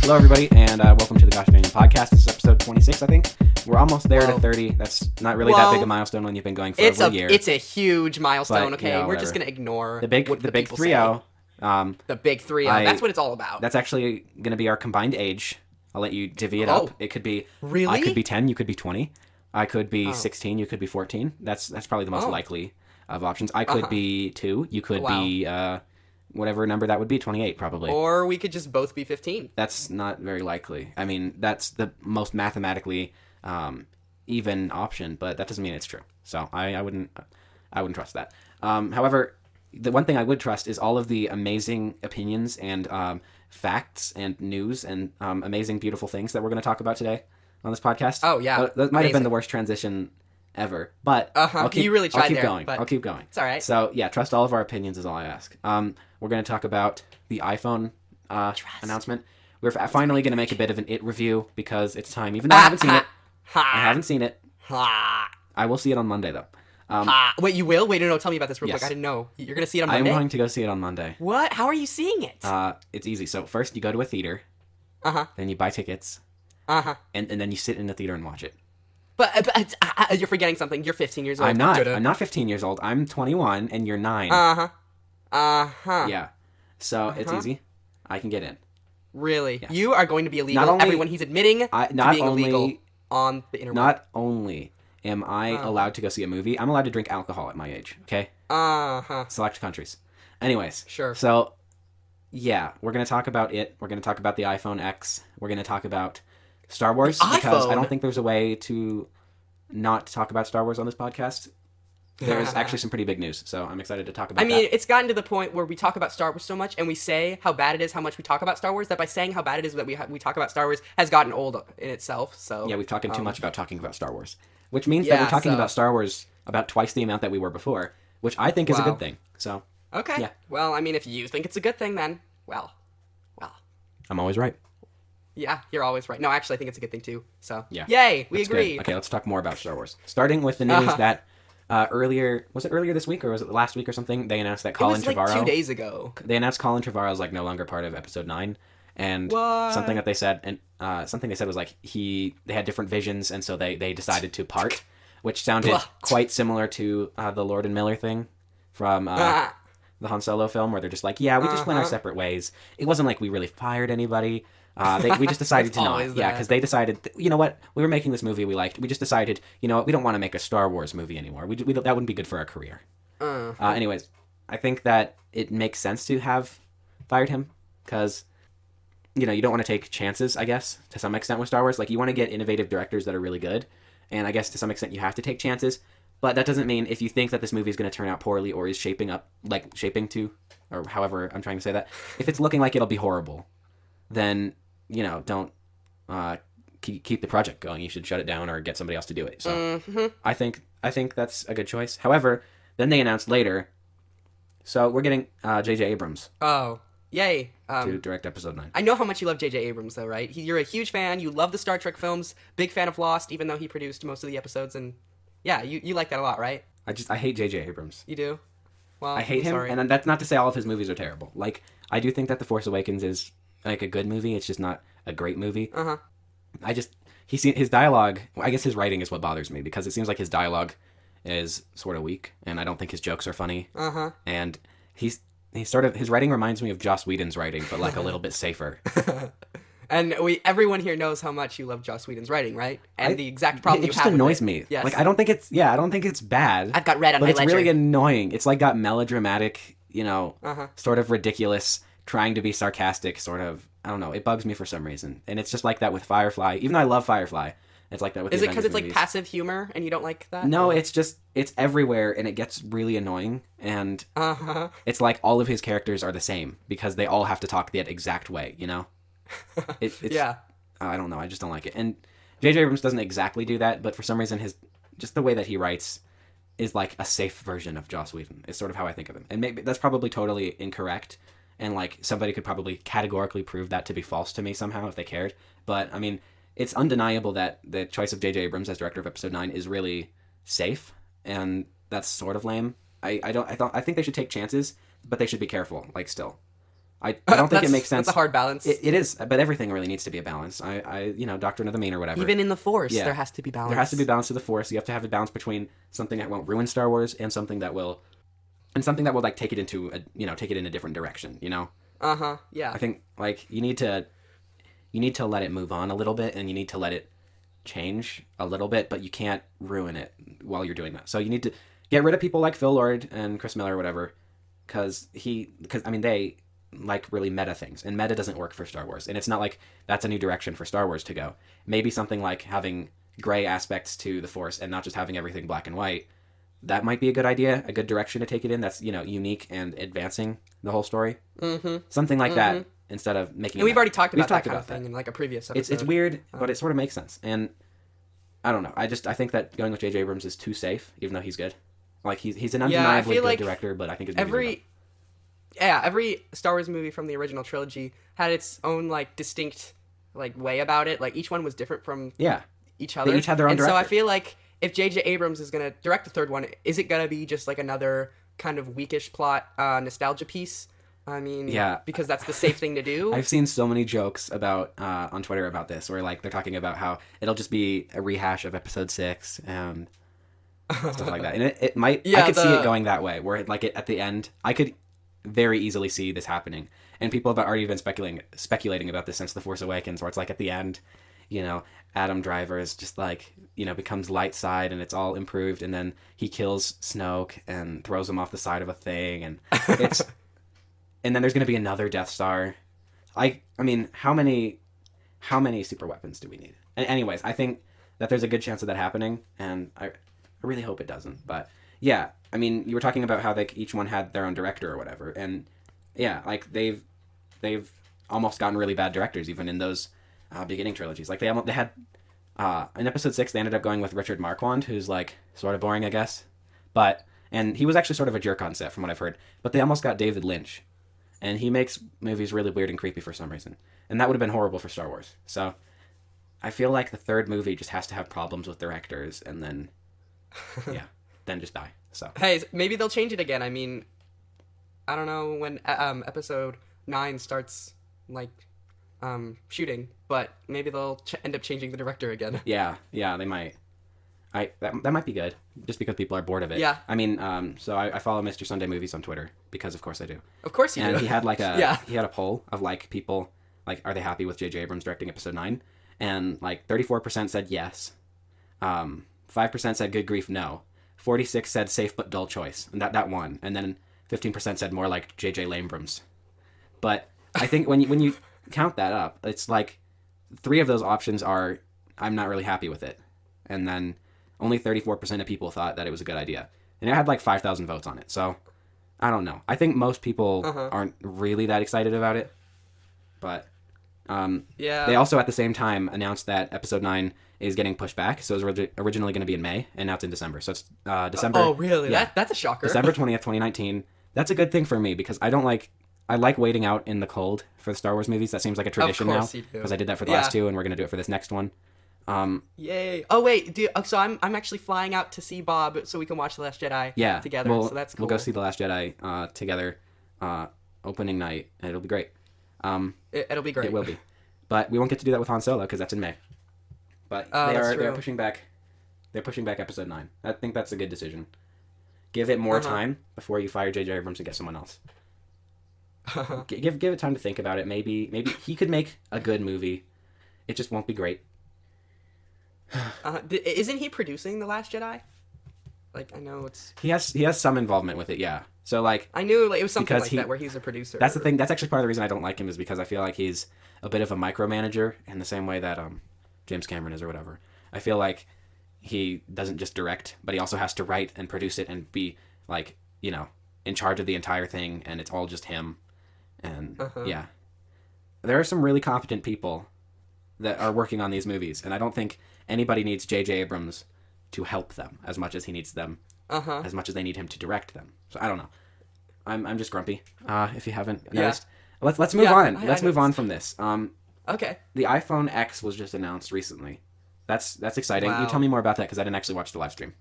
Hello, everybody, and welcome to the Gosh Daniel Podcast. This is episode 26, I think. We're almost there to 30. That's not really that big a milestone when you've been going for over a year. It's a huge milestone, but, okay? We're whatever. just going to ignore the big 3-0. The big 3-0. That's what it's all about. That's actually going to be our combined age. I'll let you divvy it up. It could be... Really? I could be 10, you could be 20. I could be 16, you could be 14. That's probably the most likely of options. I could be 2, you could be... whatever number that would be, 28 probably. Or we could just both be 15. That's not very likely. I mean, that's the most mathematically even option, but that doesn't mean it's true. So I wouldn't trust that. However, the one thing I would trust is all of the amazing opinions and facts and news and amazing, beautiful things that we're going to talk about today on this podcast. Oh, yeah. That might have been the worst transition ever, but you really tried I'll keep going. It's all right. So yeah, trust all of our opinions is all I ask. We're going to talk about the iPhone announcement. We're finally going to make a bit of an It review because it's time. Even though I haven't seen it. I will see it on Monday though. Wait, you will? Wait, no, tell me about this real quick. I didn't know. You're going to see it on Monday? I'm going to go see it on Monday. What? How are you seeing it? It's easy. So first you go to a theater. Then you buy tickets. And then you sit in the theater and watch it. But you're forgetting something. You're 15 years old. I'm not. I'm not 15 years old. I'm 21 and you're 9. Yeah. So it's easy. I can get in. Really? Yes. You are going to be illegal. Everyone, he's admitting to being illegal on the internet. Not only am I allowed to go see a movie, I'm allowed to drink alcohol at my age, okay? Select countries. Anyways. Sure. So, yeah, we're going to talk about it. We're going to talk about the iPhone X. We're going to talk about Star Wars. Because I don't think there's a way to not talk about Star Wars on this podcast. There's actually some pretty big news, so I'm excited to talk about that. It's gotten to the point where we talk about Star Wars so much, and we say how bad it is, how much we talk about Star Wars, that by saying how bad it is that we talk about Star Wars has gotten old in itself, so... Yeah, we've talked too much about talking about Star Wars. Which means that we're talking about Star Wars about twice the amount that we were before, which I think is a good thing, so... Okay. Yeah. Well, if you think it's a good thing, then, well... I'm always right. Yeah, you're always right. No, actually, I think it's a good thing, too, so... Yeah. Yay, we agree. Good. Okay, let's talk more about Star Wars. Starting with the news that... earlier this week or was it last week or something? They announced that Colin Trevorrow. It was 2 days ago. They announced Colin Trevorrow is no longer part of Episode 9, and something that they said was they had different visions, and so they decided to part, which sounded quite similar to the Lord and Miller thing from the Han Solo film, where they're just we just went our separate ways. It wasn't like we really fired anybody. We just decided to not. Yeah, because they decided, you know what, we were making this movie we liked. We just decided, you know what, we don't want to make a Star Wars movie anymore. We that wouldn't be good for our career. Anyways, I think that it makes sense to have fired him because, you know, you don't want to take chances, I guess, to some extent with Star Wars. You want to get innovative directors that are really good, and I guess to some extent you have to take chances. But that doesn't mean if you think that this movie is going to turn out poorly or is shaping to, or however I'm trying to say that, if it's looking like it'll be horrible, then, you know, don't keep the project going. You should shut it down or get somebody else to do it. So I think that's a good choice. However, then they announced later, so we're getting J.J. Abrams. Oh, yay. To direct Episode 9. I know how much you love J.J. Abrams, though, right? You're a huge fan. You love the Star Trek films. Big fan of Lost, even though he produced most of the episodes. And yeah, you like that a lot, right? I hate J.J. Abrams. You do? Well, I hate him, and that's not to say all of his movies are terrible. I do think that The Force Awakens is a good movie. It's just not a great movie. His dialogue, I guess his writing is what bothers me, because it seems like his dialogue is sort of weak, and I don't think his jokes are funny. And his writing reminds me of Joss Whedon's writing, but a little bit safer. And everyone here knows how much you love Joss Whedon's writing, right? And the exact problem you have with it. It just annoys me. Yes. I don't think it's bad. I've got red on my ledger. But it's really annoying. It's got melodramatic, you know, sort of ridiculous, trying to be sarcastic, sort of. I don't know. It bugs me for some reason. And it's just like that with Firefly. Even though I love Firefly, it's like that with the Avengers movies. Is it because it's passive humor and you don't like that? No, it's everywhere and it gets really annoying. And it's like all of his characters are the same because they all have to talk that exact way, you know? Yeah. I don't know. I just don't like it. And J.J. Abrams doesn't exactly do that, but for some reason just the way that he writes is like a safe version of Joss Whedon. Is sort of how I think of him. And maybe that's probably totally incorrect. And somebody could probably categorically prove that to be false to me somehow if they cared. But it's undeniable that the choice of J.J. Abrams as director of Episode 9 is really safe, and that's sort of lame. I think they should take chances, but they should be careful. Like still, I don't think it makes sense. That's a hard balance. It is, but everything really needs to be a balance. Doctrine of the Mean or whatever. Even in the Force, there has to be balance. There has to be balance to the Force. You have to have a balance between something that won't ruin Star Wars and something that will like take it into take it in a different direction. Yeah. I think like you need to let it move on a little bit, and you need to let it change a little bit, but you can't ruin it while you're doing that. So you need to get rid of people like Phil Lord and Chris Miller or whatever, because they like really meta things, and meta doesn't work for Star Wars, and it's not like that's a new direction for Star Wars to go. Maybe something like having gray aspects to the Force and not just having everything black and white, that might be a good idea, a good direction to take it in, that's unique and advancing the whole story. Something like that, instead of making and we've already talked about that kind of thing in like a previous episode. It's weird, but it sort of makes sense, and I don't know, I think that going with J.J. Abrams is too safe, even though he's good. Like he's an undeniably good director, but I think his movies every Star Wars movie from the original trilogy had its own like distinct like way about it. Like each one was different from each other. They each had their own director. So I feel like if J.J. Abrams is gonna direct the third one, is it gonna be just like another kind of weakish plot nostalgia piece? I mean, because that's the safe thing to do. I've seen so many jokes about on Twitter about this, where like they're talking about how it'll just be a rehash of Episode 6 and stuff like that, and it might. I could see it going that way, where at the end, I could very easily see this happening, and people have already been speculating about this since The Force Awakens, where it's like at the end, Adam Driver is just like becomes light side, and it's all improved, and then he kills Snoke and throws him off the side of a thing, and it's. And then there's going to be another Death Star. I mean, how many super weapons do we need? Anyways, I think that there's a good chance of that happening, and I really hope it doesn't. But yeah, I mean, you were talking about how each one had their own director or whatever, and yeah, like they've almost gotten really bad directors even in those beginning trilogies. Like they had in Episode 6 they ended up going with Richard Marquand, who's like sort of boring, I guess, and he was actually sort of a jerk on set from what I've heard. But they almost got David Lynch. And he makes movies really weird and creepy for some reason. And that would have been horrible for Star Wars. So I feel like the third movie just has to have problems with directors, and then, then just die. So hey, maybe they'll change it again. I mean, I don't know when Episode 9 starts, shooting, but maybe they'll end up changing the director again. Yeah, they might. That might be good, just because people are bored of it. Yeah. I mean, so I follow Mr. Sunday Movies on Twitter, because of course I do. Of course you do. And he had he had a poll of people, are they happy with J.J. Abrams directing Episode 9? And 34% said yes. 5% said good grief, no. 46% said safe but dull choice, and that won. And then 15% said more like J.J. LAMEBRAMS. But I think when you count that up, it's 3 of those options are I'm not really happy with it, and then only 34% of people thought that it was a good idea. And it had 5,000 votes on it. So, I don't know. I think most people aren't really that excited about it. But, they also at the same time announced that Episode 9 is getting pushed back. So it was originally going to be in May, and now it's in December. So it's December. Oh, really? Yeah. That's a shocker. December 20th, 2019. That's a good thing for me, because I like waiting out in the cold for the Star Wars movies. That seems like a tradition now. Because I did that for the last 2, and we're going to do it for this next one. Yay! Oh wait, so I'm actually flying out to see Bob so we can watch The Last Jedi together. So that's cool. We'll go see The Last Jedi together opening night, and it'll be great. It'll be great. It will be, but we won't get to do that with Han Solo because that's in May. But they're pushing back. They're pushing back Episode 9. I think that's a good decision. Give it more time before you fire J.J. Abrams and get someone else. Give it time to think about it. Maybe he could make a good movie. It just won't be great. Isn't he producing The Last Jedi? I know it's... He has some involvement with it, yeah. So, I knew, it was something that, where he's a producer. That's the thing. That's actually part of the reason I don't like him, is because I feel like he's a bit of a micromanager in the same way that James Cameron is or whatever. I feel like he doesn't just direct, but he also has to write and produce it and be, in charge of the entire thing, and it's all just him. And, yeah. There are some really competent people that are working on these movies, and I don't think anybody needs J.J. Abrams to help them as much as he needs them, as much as they need him to direct them. So I don't know. I'm just grumpy. If you haven't noticed, let's move on. Let's move on from this. Okay. The iPhone X was just announced recently. That's exciting. Wow. You tell me more about that, because I didn't actually watch the live stream.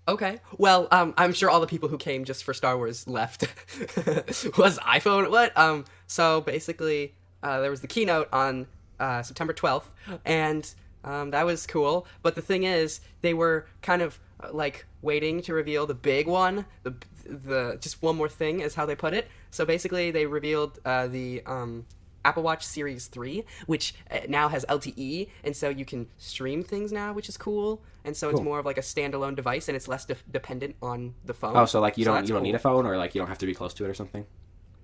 Okay. Well, I'm sure all the people who came just for Star Wars left. Was iPhone what? So basically, there was the keynote on September 12th, and that was cool. But the thing is, they were kind of like waiting to reveal the big one, the just one more thing is how they put it. So basically, they revealed the Apple Watch Series 3, which now has LTE, and so you can stream things now, which is cool. And so it's more of like a standalone device, and it's less dependent on the phone. Oh, so like you don't need a phone, or like you don't have to be close to it or something?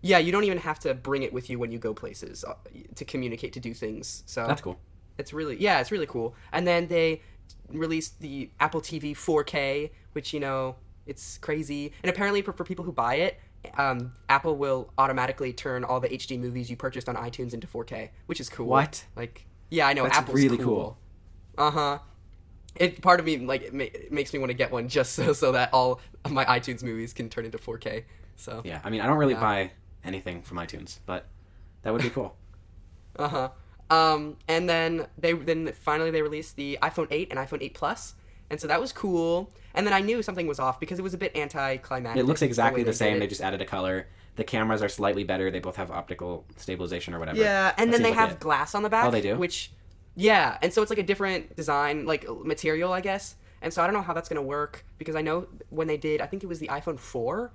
Yeah, you don't even have to bring it with you when you go places to communicate, to do things. So that's cool. It's really cool. And then they released the Apple TV 4K, which, you know, it's crazy. And apparently for people who buy it, Apple will automatically turn all the HD movies you purchased on iTunes into 4K, which is cool. What? Like, yeah, I know. That's Apple's really cool. Uh-huh. Part of me, like, it makes me want to get one just so that all of my iTunes movies can turn into 4K. So yeah, I mean, I don't really buy anything from iTunes, but that would be cool. Uh-huh. And then finally they released the iPhone 8 and iPhone 8 Plus, and so that was cool. And then I knew something was off because it was a bit anticlimactic. It looks exactly the same. They just added a color. The cameras are slightly better. They both have optical stabilization or whatever. Yeah, and then they have glass on the back. Oh, they do? Which, yeah, and so it's like a different design, like material, I guess. And so I don't know how that's gonna work because I know when they did, I think it was the iPhone 4,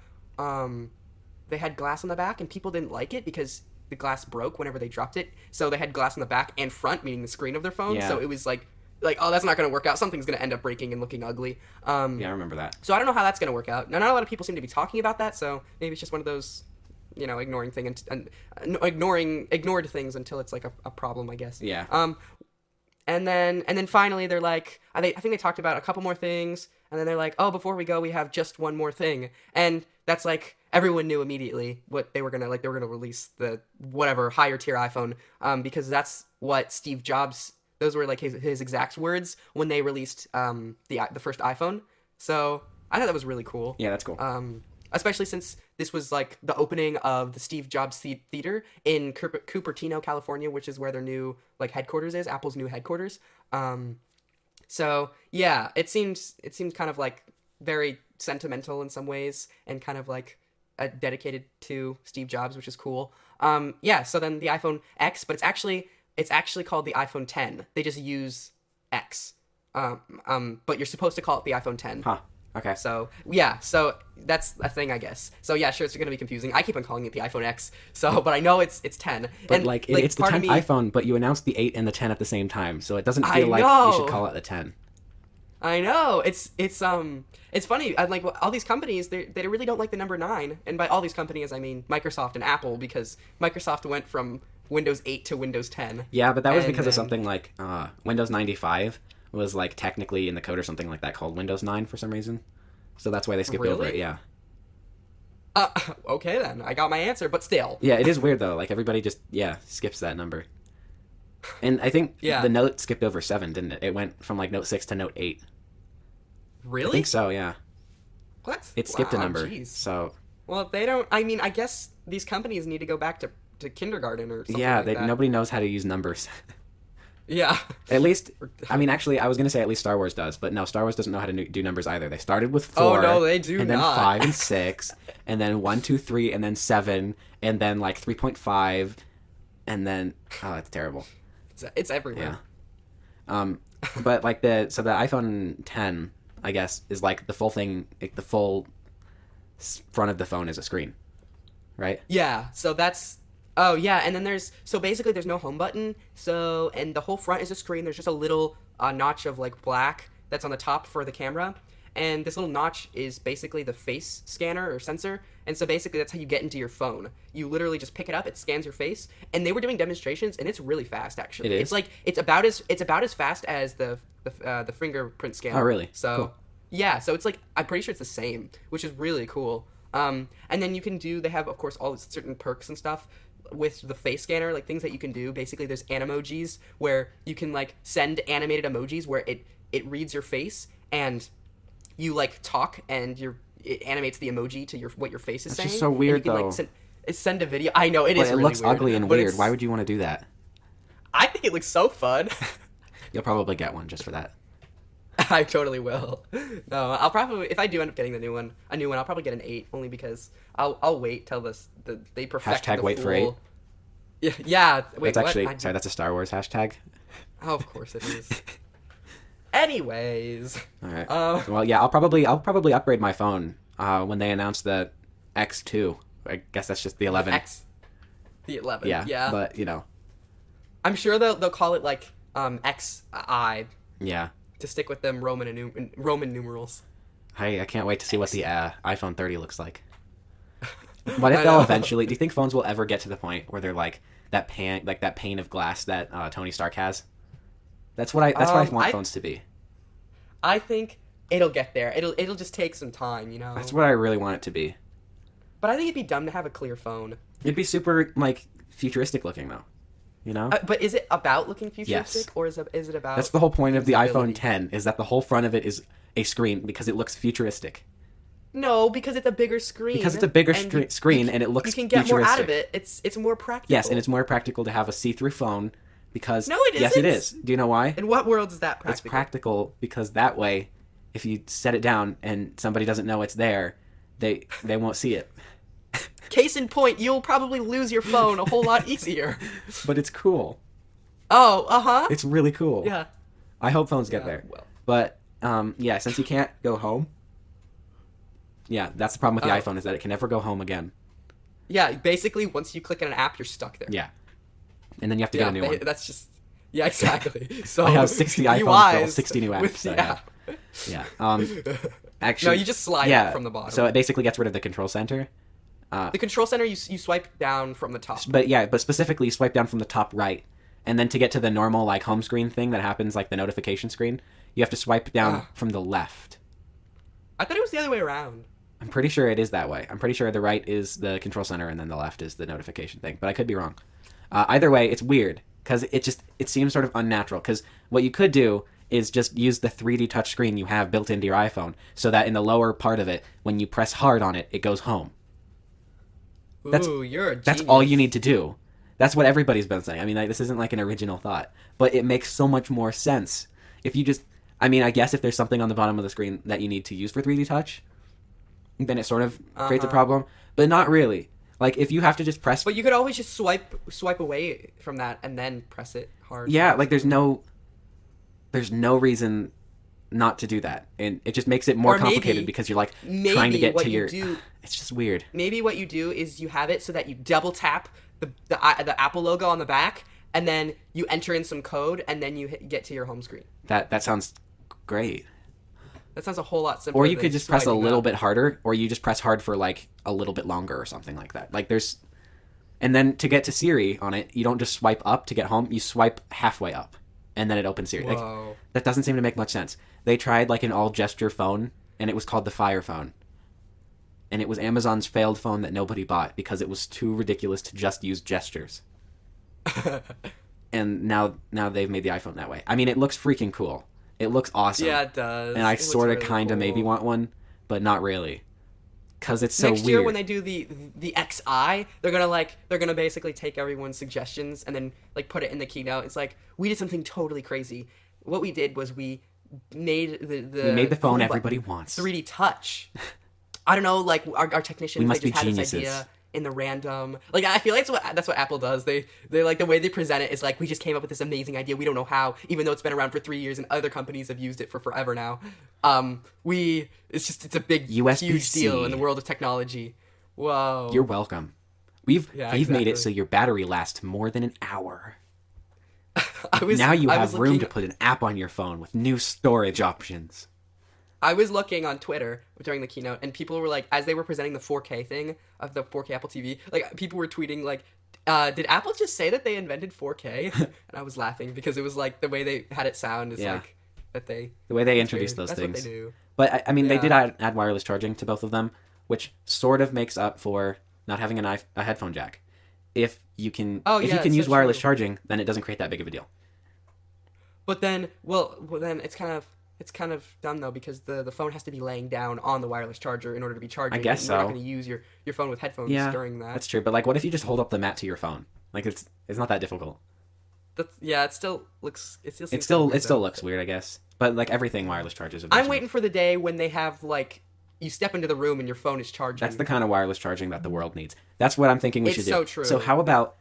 they had glass on the back and people didn't like it because the glass broke whenever they dropped it. So they had glass on the back and front, meaning the screen of their phone. Yeah. So it was like, oh, that's not going to work out. Something's going to end up breaking and looking ugly. Yeah, I remember that. So I don't know how that's going to work out. Now, not a lot of people seem to be talking about that, so maybe it's just one of those, you know, ignored things until it's like a problem, I guess. Yeah. And then finally they're like, I think they talked about a couple more things, and then they're like, oh, before we go, we have just one more thing. And that's like, everyone knew immediately what they were gonna, like, they were gonna release the whatever higher tier iPhone, because that's what Steve Jobs, those were like his exact words when they released the first iPhone. So I thought that was really cool. Yeah, that's cool. Especially since this was like the opening of the Steve Jobs Theater in Cupertino, California, which is where their new like headquarters is, Apple's new headquarters. So yeah, it seems kind of like very sentimental in some ways and kind of like dedicated to Steve Jobs, which is cool. Yeah, so then the iPhone X, but it's actually called the iPhone 10. They just use X. But you're supposed to call it the iPhone 10. Huh. Okay. So, yeah, so that's a thing, I guess. So, yeah, sure, it's going to be confusing. I keep on calling it the iPhone X, but I know it's 10. But, and, it's the 10th iPhone, but you announced the 8 and the 10 at the same time, so it doesn't feel like you should call it the 10. I know. It's funny. Like, all these companies, they really don't like the number 9. And by all these companies, I mean Microsoft and Apple, because Microsoft went from Windows 8 to Windows 10. Yeah, but that was because of something like Windows 95 was like technically in the code or something like that called Windows 9 for some reason. So that's why they skipped over it, yeah. Okay then. I got my answer, but still. Yeah, it is weird though. Like everybody just, skips that number. And I think the Note skipped over 7, didn't it? It went from like Note 6 to Note 8. Really? I think so, yeah. What? It skipped a number. Geez. So. Well, they don't, I mean, I guess these companies need to go back to kindergarten or something like that. Nobody knows how to use numbers. Yeah. At least, I mean, actually, I was going to say at least Star Wars does, but no, Star Wars doesn't know how to do numbers either. They started with 4. Oh, no, they do and not. And then 5 and 6, and then 1, 2, 3, and then 7, and then like 3.5, and then, oh, it's terrible. It's everywhere. Yeah. But like the iPhone 10, I guess, is like the full thing, like the full front of the phone is a screen, right? Yeah, so that's... Oh, yeah, and then there's no home button, and the whole front is a screen. There's just a little notch of, like, black that's on the top for the camera, and this little notch is basically the face scanner or sensor, and so basically that's how you get into your phone. You literally just pick it up, it scans your face, and they were doing demonstrations, and it's really fast, actually. It is? It's like, it's about as fast as the fingerprint scanner. Oh, really? So, cool. Yeah, so it's like, I'm pretty sure it's the same, which is really cool. And then they have, of course, all these certain perks and stuff with the face scanner, like things that you can do. Basically, there's animojis where you can like send animated emojis where it reads your face and you like talk and it animates the emoji to what your face is saying. It's just so weird, though. Like, send a video. I know, it is really weird. It looks ugly and weird. Why would you want to do that? I think it looks so fun. You'll probably get one just for that. I totally will. No, I'll probably, if I do end up getting a new one, I'll probably get an 8, only because I'll wait till they perfect Hashtag the wait full... for 8. Yeah. Wait, That's actually what? sorry. That's a Star Wars hashtag. Oh, of course it is. Anyways. All right. Well, yeah, I'll probably upgrade my phone when they announce the X2. I guess that's just the 11. The 11. Yeah. Yeah. But you know. I'm sure they'll call it like XI. Yeah. To stick with them Roman numerals. I can't wait to see what the iPhone 30 looks like. What if they'll eventually? Do you think phones will ever get to the point where they're like that pane of glass that Tony Stark has? That's what I want phones to be. I think it'll get there. It'll just take some time, you know. That's what I really want it to be. But I think it'd be dumb to have a clear phone. It'd be super like futuristic looking though. You know? But is it about looking futuristic, yes. or is it about? That's the whole point of the iPhone 10 is that the whole front of it is a screen because it looks futuristic. No, because it's a bigger screen. Because it's a bigger screen and it looks you can get futuristic. more out of it. It's more practical. Yes, and it's more practical to have a see-through phone because no, it isn't. Yes, it is. Do you know why? In what world is that practical? It's practical because that way, if you set it down and somebody doesn't know it's there, they won't see it. Case in point, you'll probably lose your phone a whole lot easier. But it's cool. Oh, uh-huh. It's really cool. Yeah. I hope phones get there. Well. But, yeah, since you can't go home, yeah, that's the problem with the iPhone is that it can never go home again. Yeah, basically, once you click on an app, you're stuck there. Yeah. And then you have to get a new one. That's just... Yeah, exactly. So I have 60 iPhones, 60 new apps. With the app. Yeah. Actually... No, you just slide it from the bottom. So it basically gets rid of the control center. The control center, you swipe down from the top. But specifically, you swipe down from the top right. And then to get to the normal, like, home screen thing that happens, like the notification screen, you have to swipe down from the left. I thought it was the other way around. I'm pretty sure it is that way. I'm pretty sure the right is the control center and then the left is the notification thing. But I could be wrong. Either way, it's weird because it seems sort of unnatural. Because what you could do is just use the 3D touchscreen you have built into your iPhone so that in the lower part of it, when you press hard on it, it goes home. Ooh, you're a genius. That's all you need to do. That's what everybody's been saying. I mean, this isn't like an original thought, but it makes so much more sense if you just. I mean, I guess if there's something on the bottom of the screen that you need to use for 3D touch, then it sort of creates a problem, but not really. Like if you have to just press. But you could always just swipe away from that and then press it hard. Yeah, like there's no reason not to do that, and it just makes it more complicated because you're like trying to get to your. It's just weird. Maybe what you do is you have it so that you double tap the Apple logo on the back, and then you enter in some code, and then you get to your home screen. That sounds great. That sounds a whole lot simpler. Or you could just press a little bit harder, or you just press hard for like a little bit longer or something like that. Like and then to get to Siri on it, you don't just swipe up to get home, you swipe halfway up, and then it opens Siri. Whoa. Like, that doesn't seem to make much sense. They tried like an all gesture phone, and it was called the Fire Phone. And it was Amazon's failed phone that nobody bought because it was too ridiculous to just use gestures. And now they've made the iPhone that way. I mean, it looks freaking cool. It looks awesome. Yeah, it does. And I sort of really kind of maybe want one, but not really. Because it's so weird. Next year when they do the XI, they're gonna basically take everyone's suggestions and then like put it in the keynote. It's like, we did something totally crazy. What we did was we made the phone everybody wants. 3D touch. I don't know, like our technicians, we must they just be had geniuses. this idea in the random. Like I feel like that's what Apple does. They like the way they present it is like, we just came up with this amazing idea. We don't know how, even though it's been around for 3 years and other companies have used it for forever now. It's a big USB-C. huge deal in the world of technology. Whoa. You're welcome. We've made it so exactly. your battery lasts more than an hour. Now you have room to put an app on your phone with new storage options. I was looking on Twitter during the keynote, and people were like, as they were presenting the 4K thing of the 4K Apple TV, like people were tweeting like, did Apple just say that they invented 4K? And I was laughing because it was like the way they had it sound is like that the way they introduced those things. That's what they do. But I mean, they did add wireless charging to both of them, which sort of makes up for not having a headphone jack. If you can use wireless charging, then it doesn't create that big of a deal. But then, then it's kind of dumb though, because the phone has to be laying down on the wireless charger in order to be charging. I guess so. You're not going to use your phone with headphones during that. That's true. But like, what if you just hold up the mat to your phone? Like, it's not that difficult. Yeah, it still looks. It still. It still looks weird, I guess. But like everything wireless charges. I'm waiting for the day when they have like you step into the room and your phone is charging. That's the kind of wireless charging that the world needs. That's what I'm thinking we should do. It's so true. So how about?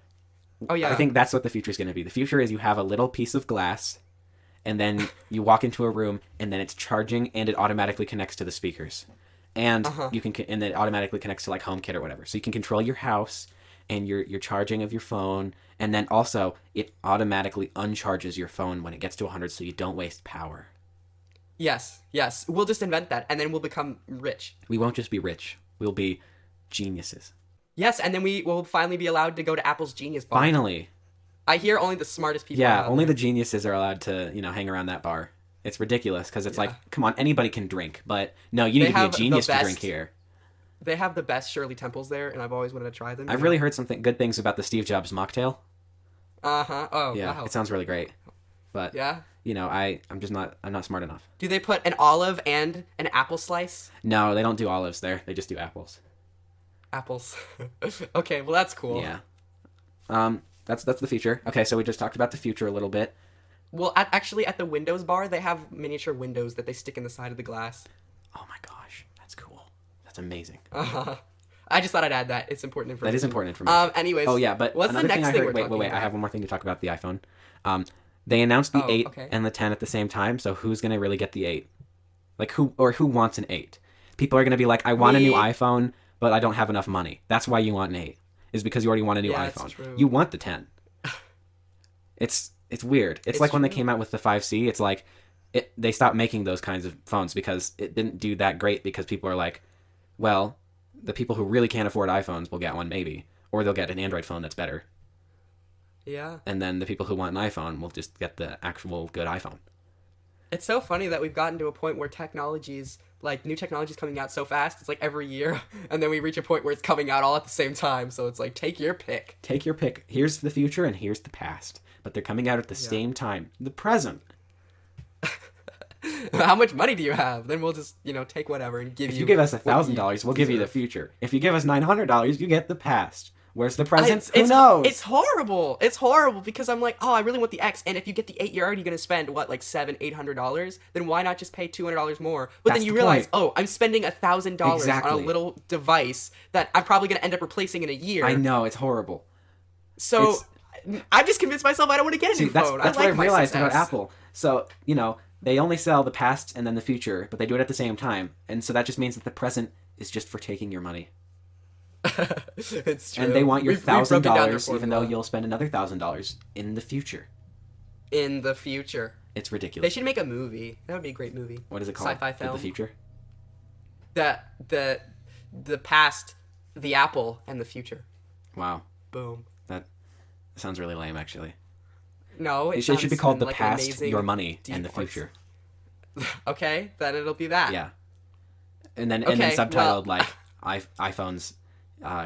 Oh yeah. I think that's what the future is going to be. The future is you have a little piece of glass, and then you walk into a room, and then it's charging, and it automatically connects to the speakers, and you can, and it automatically connects to like HomeKit or whatever. So you can control your house and your charging of your phone, and then also it automatically uncharges your phone when it gets to 100, so you don't waste power. Yes. We'll just invent that, and then we'll become rich. We won't just be rich; we'll be geniuses. Yes, and then we will finally be allowed to go to Apple's Genius Bar. Finally. I hear only the smartest people. Yeah, only the geniuses are allowed to, hang around that bar. It's ridiculous because it's like, come on, anybody can drink, but no, you need to be a genius to drink here. They have the best Shirley Temples there, and I've always wanted to try them. I've really heard good things about the Steve Jobs mocktail. Oh, yeah, wow. It sounds really great, but yeah, I'm not smart enough. Do they put an olive and an apple slice? No, they don't do olives there. They just do apples. Apples. Okay, well that's cool. Yeah. That's the future. Okay, so we just talked about the future a little bit. Well, actually, at the Windows bar, they have miniature windows that they stick in the side of the glass. Oh my gosh, that's cool. That's amazing. I just thought I'd add that. It's important information. That is important information. Anyways. Oh yeah, but what's the next thing we're talking about? Wait. I have one more thing to talk about the iPhone. They announced the 8 okay. and the 10 at the same time. So who's gonna really get the 8? Like who wants an 8? People are gonna be like, I want a new iPhone, but I don't have enough money. That's why you want an 8. Is because you already want a new iPhone. That's true. You want the 10. It's weird. It's like when they came out with the 5C. It's like they stopped making those kinds of phones because it didn't do that great because people are like, well, the people who really can't afford iPhones will get one maybe, or they'll get an Android phone that's better. Yeah. And then the people who want an iPhone will just get the actual good iPhone. It's so funny that we've gotten to a point where new technology's coming out so fast. It's like every year, and then we reach a point where it's coming out all at the same time. So it's like, take your pick. Take your pick. Here's the future and here's the past. But they're coming out at the same time. The present. How much money do you have? Then we'll just, take whatever and give you... If you give us $1,000, we'll give you the future. If you give us $900, you get the past. Where's the present? Who knows? It's horrible. It's horrible because I'm like, I really want the X, and if you get the 8, you're already going to spend, like $700-800? Then why not just pay $200 more? But then you realize, I'm spending $1,000 on a little device that I'm probably going to end up replacing in a year. I know, it's horrible. So... I've just convinced myself I don't want to get a new phone. That's what I realized about Apple. So, they only sell the past and then the future, but they do it at the same time. And so that just means that the present is just for taking your money. It's true. And they want your $1,000 even though you'll spend another $1,000 in the future. In the future. It's ridiculous. They should make a movie. That would be a great movie. What is it called? Sci-fi film. The future? The past, the Apple, and the future. Wow. Boom. That sounds really lame, actually. No, it should be called The Past, Your Money, and the Future. Okay, then it'll be that. Yeah. And then subtitled iPhone's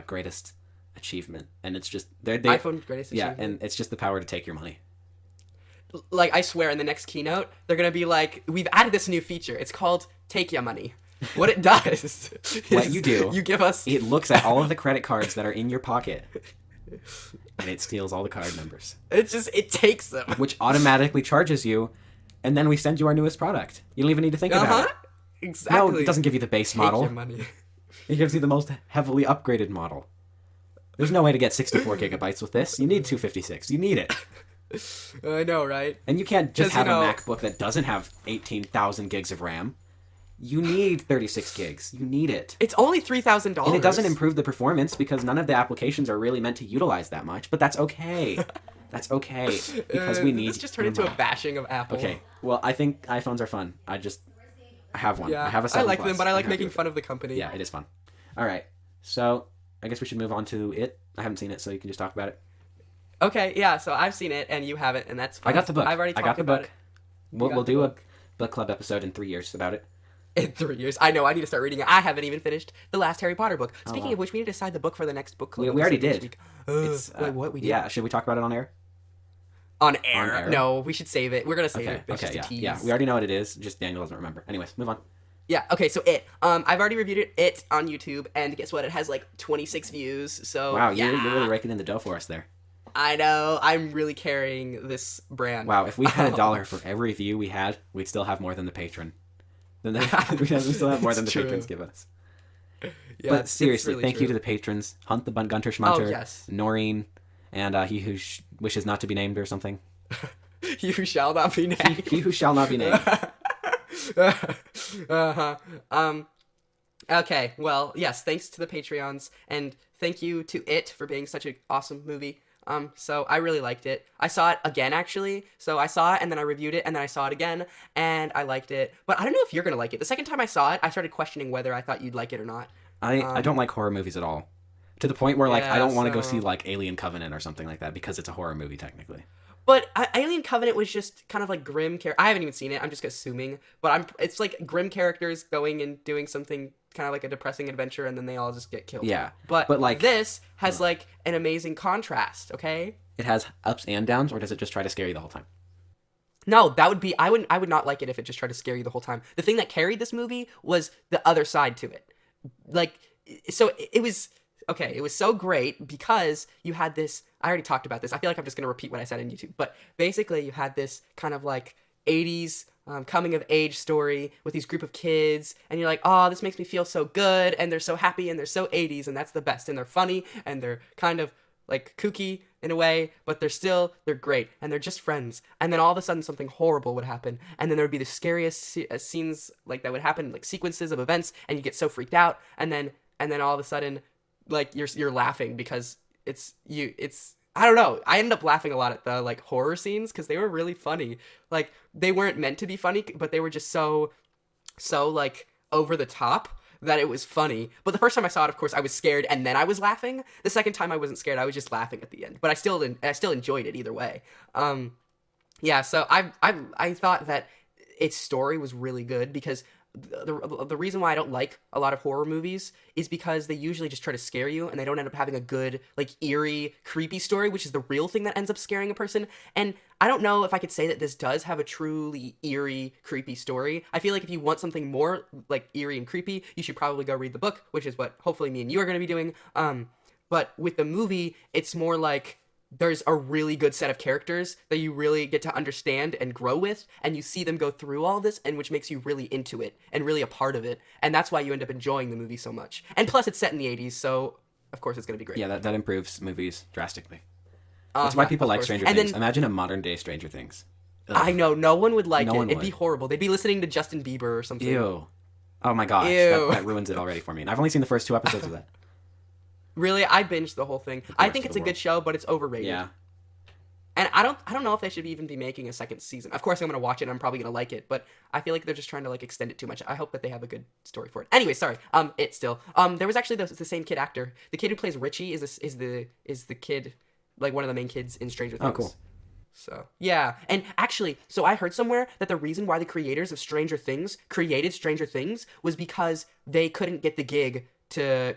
greatest achievement, and it's just iPhone's greatest achievement. Yeah, and it's just the power to take your money. Like, I swear, in the next keynote, they're gonna be like, we've added this new feature. It's called Take Your Money. What it does what you do, you give us... It looks at all of the credit cards that are in your pocket, and it steals all the card numbers. It takes them. Which automatically charges you, and then we send you our newest product. You don't even need to think about it. Exactly. No, it doesn't give you the base model. Take your money. It gives you the most heavily upgraded model. There's no way to get 64 gigabytes with this. You need 256. You need it. I know, right? And you can't just have a MacBook that doesn't have 18,000 gigs of RAM. You need 36 gigs. You need it. It's only $3,000. And it doesn't improve the performance because none of the applications are really meant to utilize that much. But that's okay. That's okay. Because we need... This just turned into a bashing of Apple. Okay. Well, I think iPhones are fun. I have one. Yeah, I have a 7 I like Plus. them, but I like making fun of the company. Yeah, it is fun. All right. So, I guess we should move on to it. I haven't seen it, so you can just talk about it. Okay, yeah, so I've seen it, and you haven't, and that's fine. I got the book. I've already talked about it. We'll do a book club episode in 3 years about it. In 3 years. I know, I need to start reading it. I haven't even finished the last Harry Potter book. Speaking of which, we need to decide the book for the next book club. We already did. Wait, what? We did? Yeah, should we talk about it on air? On air? No, we should save it. We're going to save it. It's Okay, just a tease. yeah. We already know what it is, just Daniel doesn't remember. Anyways, move on. Yeah, okay, so it. I've already reviewed it on YouTube, and guess what? It has like 26 views, so wow, yeah. you're really raking in the dough for us there. I know. I'm really carrying this brand. Wow, if we had $1 for every view we had, we'd still have more than the patron. We still have more than the true. patrons give us. Yeah, But seriously, really thank true. you to the patrons. Hunt the Gunter Schmunter, Oh, yes. Noreen, and he who wishes not to be named or something. You shall not be named. He who shall not be named. uh-huh. Okay, well, yes, thanks to the Patreons, and thank you to It for being such an awesome movie. So I really liked it. I saw it again, actually. So I saw it, and then I reviewed it, and then I saw it again, and I liked it. But I don't know if you're gonna like it. The second time I saw it, I started questioning whether I thought you'd like it or not. I don't like horror movies at all. To the point where, like, Yeah, I don't want to go so- see, like, Alien Covenant or something like that because it's a horror movie, technically. But Alien Covenant was just kind of like grim I haven't even seen it. I'm just assuming, but it's like grim characters going and doing something kind of like a depressing adventure, and then they all just get killed. Yeah, but like this has like an amazing contrast. Okay. It has ups and downs, or does it just try to scare you the whole time? No, that would be I would not like it if it just tried to scare you the whole time. The thing that carried this movie was the other side to it. Like, so it was okay, it was so great because you had this. I already talked about this. I feel like I'm just going to repeat what I said on YouTube. But basically, you had this kind of like 80s coming of age story with these group of kids. And you're like, oh, this makes me feel so good. And they're so happy and they're so 80s. And that's the best. And they're funny and they're kind of like kooky in a way. But they're great. And they're just friends. And then all of a sudden, something horrible would happen. And then there would be the scariest scenes like that would happen, like sequences of events. And you get so freaked out. And then all of a sudden, like you're laughing because it's I don't know. I ended up laughing a lot at the like horror scenes because they were really funny. Like they weren't meant to be funny, but they were just so like over the top that it was funny. But the first time I saw it, of course, I was scared and then I was laughing. The second time I wasn't scared. I was just laughing at the end. But I still enjoyed it either way. Yeah, so I thought that its story was really good because the reason why I don't like a lot of horror movies is because they usually just try to scare you and they don't end up having a good, like, eerie, creepy story, which is the real thing that ends up scaring a person. And I don't know if I could say that this does have a truly eerie, creepy story. I feel like if you want something more, like, eerie and creepy, you should probably go read the book, which is what hopefully me and you are going to be doing. But with the movie, it's more like there's a really good set of characters that you really get to understand and grow with, and you see them go through all this, and which makes you really into it and really a part of it, and that's why you end up enjoying the movie so much. And plus, it's set in the 80s, so of course it's going to be great. Yeah, that improves movies drastically. That's why people like Stranger Things. Imagine a modern day Stranger Things. Ugh. I know, no one would like No it. one It'd would. be horrible. They'd be listening to Justin Bieber or something. Ew. Oh my gosh, Ew. that ruins it already for me. And I've only seen the first 2 episodes of that. Really, I binged the whole thing. I think of it's the a good show, but it's overrated. Yeah. And I don't know if they should even be making a second season. Of course, I'm gonna watch it. And I'm probably gonna like it, but I feel like they're just trying to like extend it too much. I hope that they have a good story for it. Anyway, sorry. It still. There was actually the same kid actor. The kid who plays Richie is the kid, like one of the main kids in Stranger Things. Oh, cool. So yeah, and actually, so I heard somewhere that the reason why the creators of Stranger Things created Stranger Things was because they couldn't get the gig to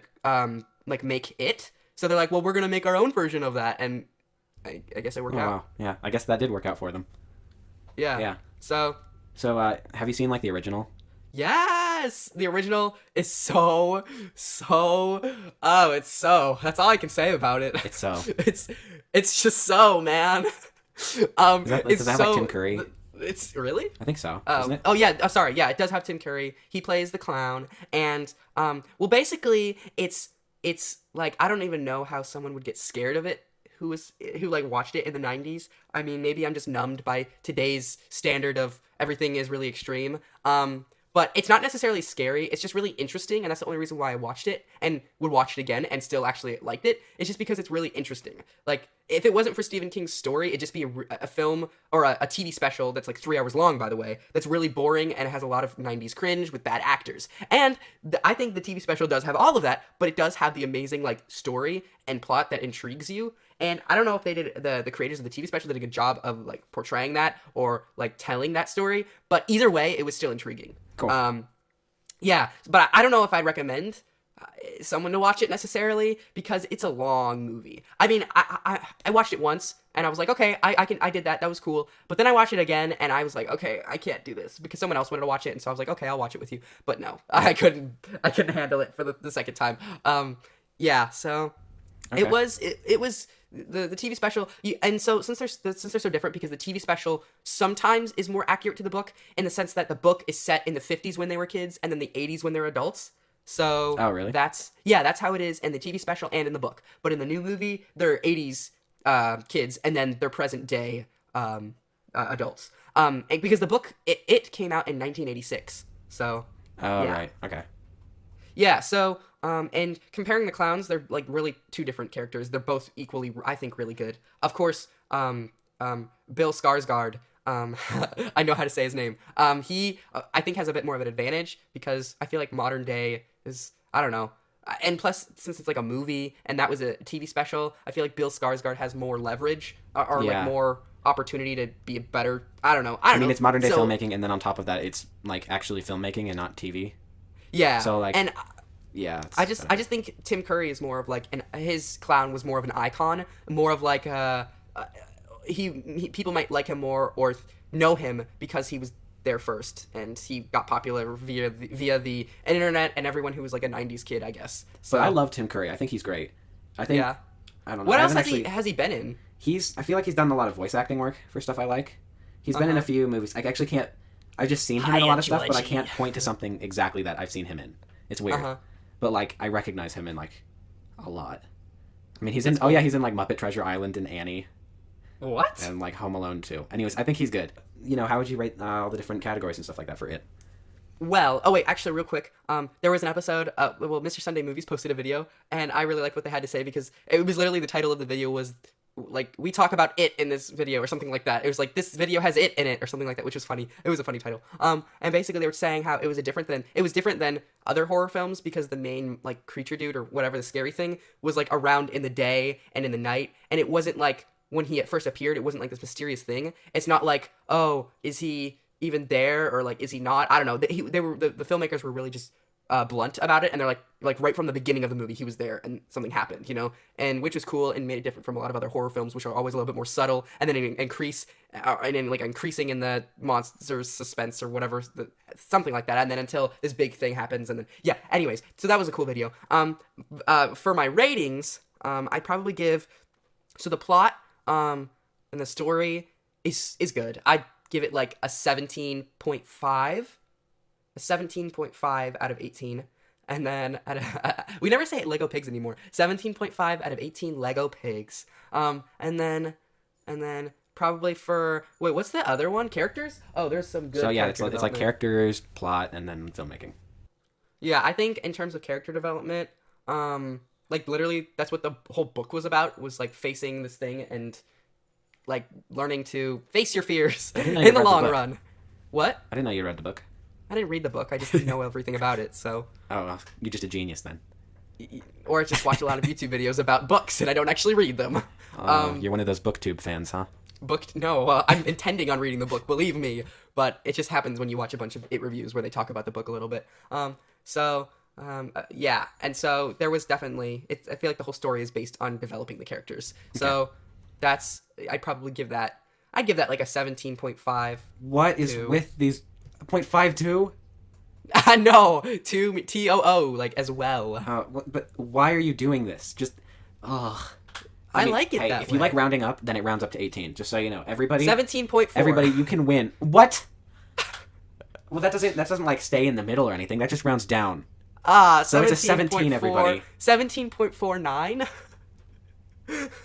like make it. So they're like, well, we're gonna make our own version of that, and I guess it worked out. Wow. Yeah, I guess that did work out for them. Yeah. Yeah. So have you seen, like, the original? yes, the original is so. Oh, it's so. That's all I can say about it. It's so. it's just so, man. Does that it's have, so. like, Tim Curry? It's really. I think so. Isn't it? Oh yeah. Sorry. Yeah, it does have Tim Curry. He plays the clown, and well, basically, it's like I don't even know how someone would get scared of it who like watched it in the 90s. I mean, maybe I'm just numbed by today's standard of everything is really extreme. But it's not necessarily scary. It's just really interesting, and that's the only reason why I watched it and would watch it again and still actually liked it. It's just because it's really interesting. Like, if it wasn't for Stephen King's story, it'd just be a film or a TV special that's like 3 hours long, by the way, that's really boring and it has a lot of 90s cringe with bad actors. And I think the TV special does have all of that, but it does have the amazing like story and plot that intrigues you. And I don't know if they did the creators of the TV special did a good job of like portraying that or like telling that story, but either way, it was still intriguing. Cool. Yeah, but I don't know if I'd recommend someone to watch it necessarily because it's a long movie. I mean, I watched it once and I was like, okay, I did that. That was cool. But then I watched it again and I was like, okay, I can't do this because someone else wanted to watch it, and so I was like, okay, I'll watch it with you. But no, I couldn't handle it for the second time. Yeah, so Okay. It was the TV special, and so since they're so different, because the TV special sometimes is more accurate to the book in the sense that the book is set in the 50s when they were kids and then the 80s when they're adults. So Oh, really? that's how it is in the TV special and in the book. But in the new movie, they're 80s kids and then they're present day adults. Because the book it came out in 1986. So Oh, yeah. right. Okay. Yeah, so, and comparing the clowns, they're, like, really two different characters. They're both equally, I think, really good. Of course, Bill Skarsgård, I know how to say his name. He, I think, has a bit more of an advantage, because I feel like modern day is, I don't know. And plus, since it's, like, a movie, and that was a TV special, I feel like Bill Skarsgård has more leverage, or Yeah. like, more opportunity to be a better, I don't know. I mean, know. it's modern day So, filmmaking, and then on top of that, it's like actually filmmaking and not TV. yeah. So, like, and yeah. I just think Tim Curry is more of like his clown was more of an icon, more of like he people might like him more or know him because he was there first and he got popular via the internet and everyone who was like a 90s kid, I guess. So But I love Tim Curry. I think he's great. I think. yeah. I don't know. What I else haven't has he been in? I feel like he's done a lot of voice acting work for stuff I like. He's been in a few movies. I actually can't. I've just seen him in a lot of stuff, but I can't point to something exactly that I've seen him in. It's weird. But like I recognize him in like a lot. I mean, he's in. Oh yeah, he's in like Muppet Treasure Island and Annie. What? And like Home Alone too. Anyways, I think he's good. You know, how would you rate all the different categories and stuff like that for it? Well, oh wait, actually, real quick, there was an episode. Mr. Sunday Movies posted a video, and I really liked what they had to say because it was literally the title of the video was like we talk about it in this video or something like that. It was like this video has it in it or something like that, which was funny. It was a funny title. And basically they were saying how it was different than other horror films because the main like creature dude or whatever the scary thing was like around in the day and in the night, and it wasn't like when he at first appeared, it wasn't like this mysterious thing. It's not like, oh, is he even there or like is he not? I don't know. The filmmakers were really just blunt about it, and they're like right from the beginning of the movie he was there and something happened, you know, and which was cool and made it different from a lot of other horror films, which are always a little bit more subtle, and then increasing in the monster's suspense or whatever, something like that, and then until this big thing happens, and then yeah. Anyways, so that was a cool video. For my ratings, I'd probably give the plot and the story is good. I'd give it like a 17.5. A 17.5 out of 18, and then we never say Lego pigs anymore. 17.5 out of 18 Lego pigs. And then probably for what's the other one? Characters? Oh, there's some good. So yeah, it's like characters, plot, and then filmmaking. Yeah, I think in terms of character development, like literally that's what the whole book was about. Was like facing this thing and like learning to face your fears in the long run. What? I didn't know you read the book. I didn't read the book. I just know everything about it, so... Oh, well, you're just a genius, then. Or I just watch a lot of YouTube videos about books, and I don't actually read them. You're one of those BookTube fans, huh? No, I'm intending on reading the book, believe me, but it just happens when you watch a bunch of It reviews where they talk about the book a little bit. Yeah, and so there was definitely... I feel like the whole story is based on developing the characters. Okay. So I'd probably give that... I'd give that like a 17.5. What is with these... 0.52? No, TOO, like, as well. But why are you doing this? Just, ugh. I mean, like it that way. If you like rounding up, then it rounds up to 18. Just so you know, everybody. 17.4. Everybody, you can win. What? Well, that doesn't like stay in the middle or anything. That just rounds down. So it's a 17, everybody. 17.49.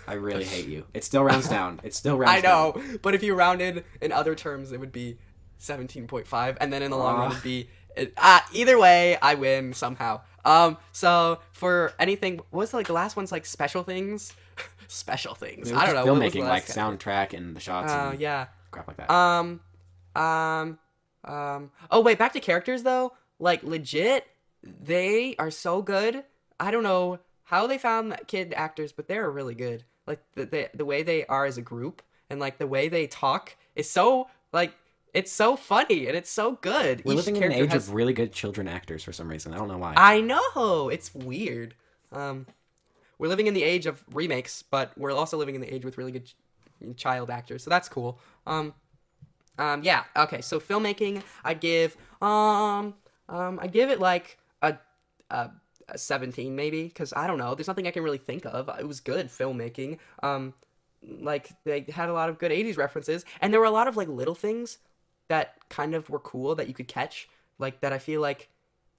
I really hate you. It still rounds down. It still rounds down. I know, but if you rounded in other terms, it would be 17.5, and then in the long run, it would be... either way, I win somehow. So, for anything... What was like the last one's like special things? Special things. I don't know. Filmmaking, like soundtrack and the shots and yeah. crap like that. Oh, wait, back to characters, though. Like, legit, they are so good. I don't know how they found kid actors, but they're really good. Like, the way they are as a group, and, like, the way they talk is so, like... It's so funny, and it's so good. We're living in an age of really good children actors for some reason. I don't know why. I know! It's weird. We're living in the age of remakes, but we're also living in the age with really good child actors, so that's cool. Yeah, okay, so filmmaking, I'd give it like a 17 maybe, because I don't know. There's nothing I can really think of. It was good filmmaking. Like they had a lot of good 80s references, and there were a lot of like little things that kind of were cool that you could catch, like that I feel like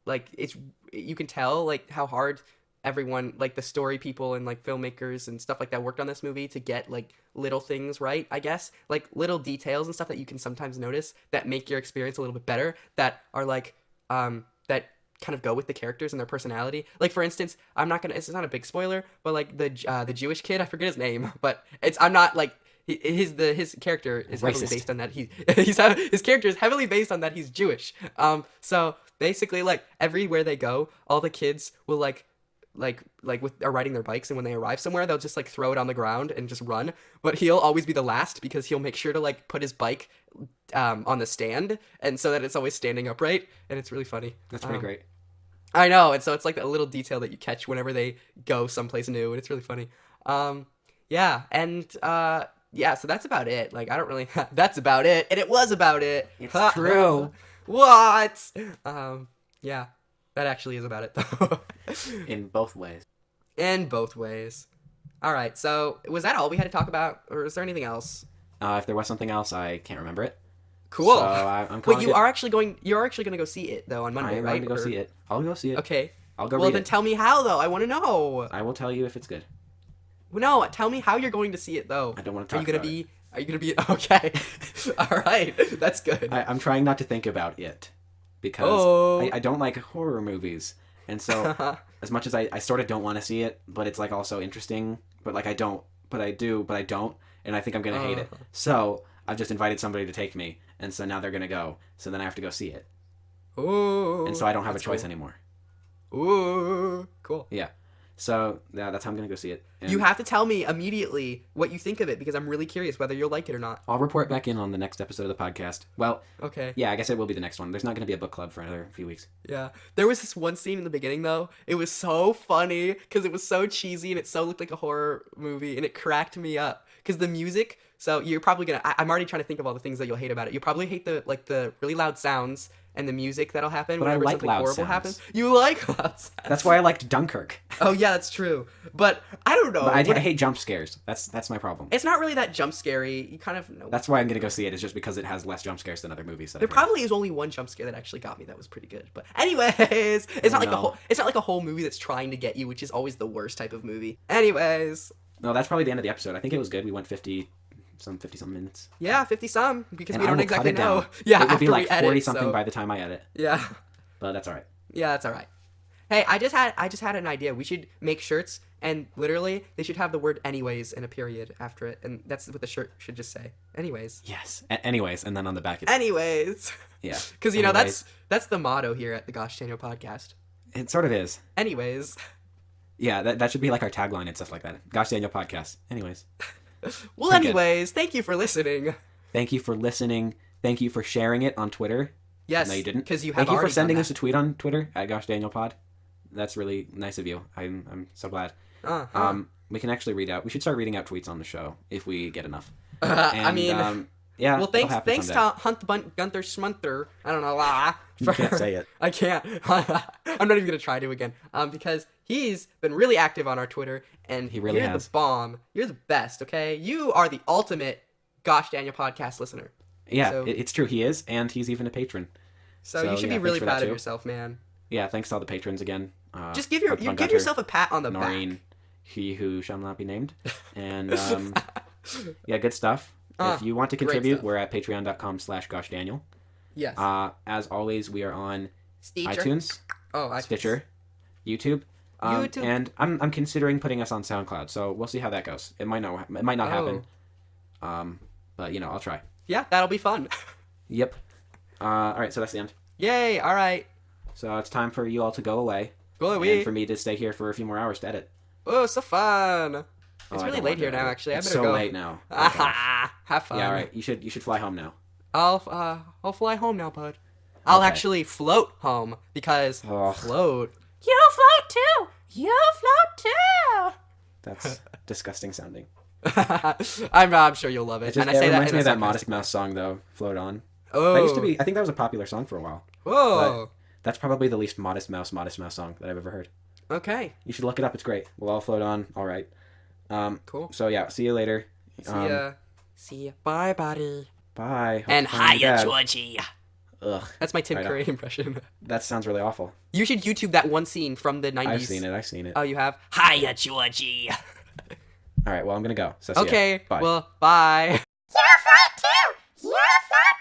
it's, you can tell like how hard everyone, like the story people and like filmmakers and stuff like that, worked on this movie to get like little things right, I guess, like little details and stuff that you can sometimes notice that make your experience a little bit better, that are like that kind of go with the characters and their personality. Like for instance, it's not a big spoiler, but like the Jewish kid, I forget his name, but I'm not like, his character is heavily based on that his character is heavily based on that he's Jewish. So basically, like everywhere they go, all the kids will are riding their bikes, and when they arrive somewhere, they'll just like throw it on the ground and just run. But he'll always be the last, because he'll make sure to like put his bike on the stand, and so that it's always standing upright, and it's really funny. That's pretty great. I know, and so it's like that little detail that you catch whenever they go someplace new, and it's really funny. Yeah, and yeah, so that's about it. Like, I don't really... That's about it, and it was about it. It's true. What? Yeah, that actually is about it, though. In both ways. In both ways. All right, so was that all we had to talk about, or is there anything else? If there was something else, I can't remember it. Cool. So I'm Wait, you're actually going to go see it, though, on Monday, right? I'm going to go see it. I'll go see it. Okay. I'll go read Well, it. then tell me how, though. I want to know. I will tell you if it's good. No, tell me how you're going to see it, though. I don't want to talk about it. Are you going to be... Okay. All right. That's good. I'm trying not to think about it, because I don't like horror movies. And so, as much as I sort of don't want to see it, but it's like also interesting, but like I don't, but I do, but I don't, and I think I'm going to hate it. So, I've just invited somebody to take me, and so now they're going to go, so then I have to go see it. Ooh. And so I don't have a choice anymore. Ooh. Cool. Yeah. So, yeah, that's how I'm going to go see it. And you have to tell me immediately what you think of it, because I'm really curious whether you'll like it or not. I'll report back in on the next episode of the podcast. Well, okay. Yeah, I guess it will be the next one. There's not going to be a book club for another few weeks. Yeah. There was this one scene in the beginning, though. It was so funny, because it was so cheesy, and it so looked like a horror movie, and it cracked me up. Because the music... So you're probably going to... I'm already trying to think of all the things that you'll hate about it. You'll probably hate the really loud sounds and the music that'll happen whenever something horrible happens. You like loud sounds. That's why I liked Dunkirk. Oh, yeah, that's true. But I don't know. But I hate jump scares. That's my problem. It's not really that jump scary. You kind of know. That's why I'm going to go see it, is just because it has less jump scares than other movies. There probably is only one jump scare that actually got me that was pretty good. But anyways, it's not like a whole movie that's trying to get you, which is always the worst type of movie. Anyways. No, that's probably the end of the episode. I think it was good. We went 50 some minutes. Yeah, 50 some, because and we don't exactly know. Down. Yeah, it will be like 40 edit, something by the time I edit. Yeah. But that's all right. Yeah, that's all right. Hey, I just had an idea. We should make shirts, and literally they should have the word anyways and a period after it, and that's what the shirt should just say. Anyways. Yes. Anyways, and then on the back it's anyways. Yeah. Cuz you know that's the motto here at the Gosh Daniel podcast. It sort of is. Anyways. Yeah, that should be like our tagline and stuff like that. Gosh Daniel podcast. Anyways. Well, anyways, thank you for listening. Thank you for listening. Thank you for sharing it on Twitter. Yes. No, you didn't. Because you have. Thank you for sending us a tweet on Twitter at Gosh Daniel Pod. That's really nice of you. I'm so glad. We can actually read out. We should start reading out tweets on the show if we get enough. I mean, yeah. Well, thanks to Hunt Gunther Schmunther. I don't know. You can't say it. I can't. I'm not even gonna try to again. Because he's been really active on our Twitter, and he really has. You're the bomb. You're the best. Okay, you are the ultimate Gosh Daniel podcast listener. Yeah, so, it's true. He is, and he's even a patron. So you should be really proud of yourself, man. Yeah, thanks to all the patrons again. Just give yourself a pat on the Noreen, back. He who shall not be named, and yeah, good stuff. If you want to contribute, we're at patreon.com/GoshDaniel. Yes. As always, we are on Stitcher. iTunes, Stitcher, YouTube, and I'm considering putting us on SoundCloud. So we'll see how that goes. It might not happen. But I'll try. Yeah, that'll be fun. Yep. All right, so that's the end. Yay! All right. So it's time for you all to go away. Go away. And for me to stay here for a few more hours to edit. Oh, so fun! It's really late here now. Actually, it's I better go. So late now. Have fun. Yeah, all right. You should fly home now. I'll fly home now, bud. I'll actually float home because float. You float too. You float too. That's disgusting sounding. I'm sure you'll love it. And I say reminds me of that Modest Mouse song though, "Float On." Oh, that used to be. I think that was a popular song for a while. Whoa. But that's probably the least Modest Mouse song that I've ever heard. Okay. You should look it up. It's great. We'll all float on. All right. Cool. So yeah, see you later. See ya. See ya. Bye, buddy. Bye. Hope And to find your hiya, dad. Georgie. Ugh. That's my Tim Right Curry impression. That sounds really awful. You should YouTube that one scene from the 90s. I've seen it. Oh, you have? Hiya, Georgie. All right. Well, I'm gonna go. So see ya. Okay. Bye. Well, bye. You're fine too. You're fine.